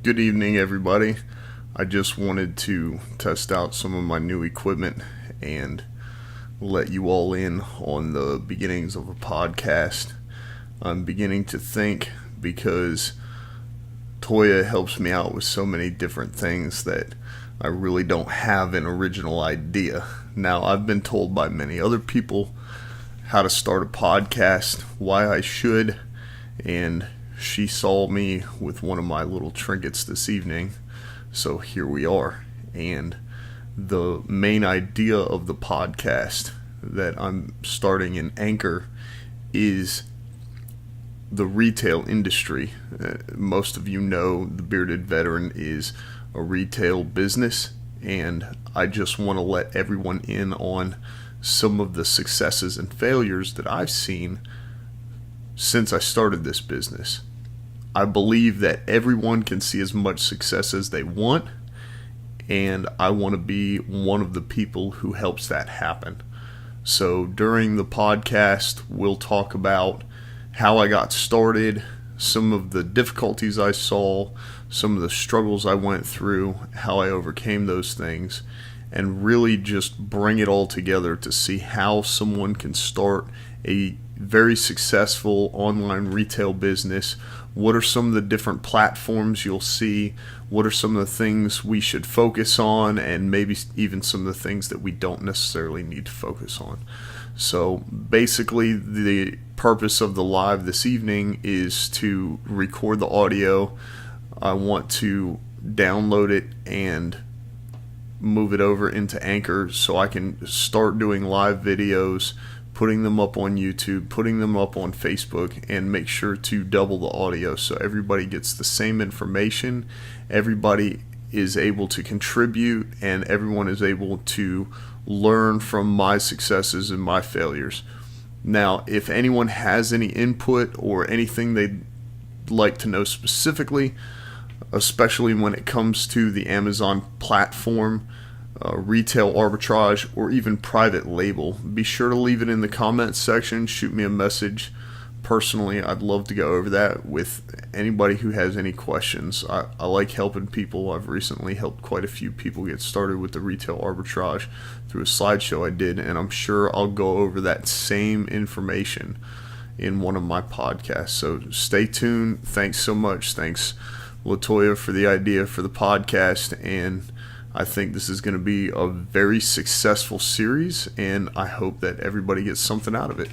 Good evening, everybody. I just wanted to test out some of my new equipment and let you all in on the beginnings of a podcast. I'm beginning to think because Toya helps me out with so many different things that I really don't have an original idea. Now, I've been told by many other people how to start a podcast, why I should, and she saw me with one of my little trinkets this evening, so here we are. And the main idea of the podcast that I'm starting in Anchor is the retail industry. Most of you know the Bearded Veteran is a retail business, and I just want to let everyone in on some of the successes and failures that I've seen since I started this business. I believe that everyone can see as much success as they want, and I want to be one of the people who helps that happen. So during the podcast, we'll talk about how I got started, some of the difficulties I saw, some of the struggles I went through, how I overcame those things, and really just bring it all together to see how someone can start a very successful online retail business. What are some of the different platforms you'll see? What are some of the things we should focus on, and maybe even some of the things that we don't necessarily need to focus on? So basically, the purpose of the live this evening is to record the audio. I want to download it and move it over into Anchor so I can start doing live videos, putting them up on YouTube, putting them up on Facebook, and make sure to double the audio so everybody gets the same information, everybody is able to contribute, and everyone is able to learn from my successes and my failures. Now, if anyone has any input or anything they'd like to know specifically, especially when it comes to the Amazon platform, retail arbitrage, or even private label, be sure to leave it in the comments section. Shoot me a message personally. I'd love to go over that with anybody who has any questions. I like helping people. I've recently helped quite a few people get started with the retail arbitrage through a slideshow I did, and I'm sure I'll go over that same information in one of my podcasts. So stay tuned. Thanks so much. Thanks, LaToya, for the idea for the podcast, and I think this is going to be a very successful series, and I hope that everybody gets something out of it.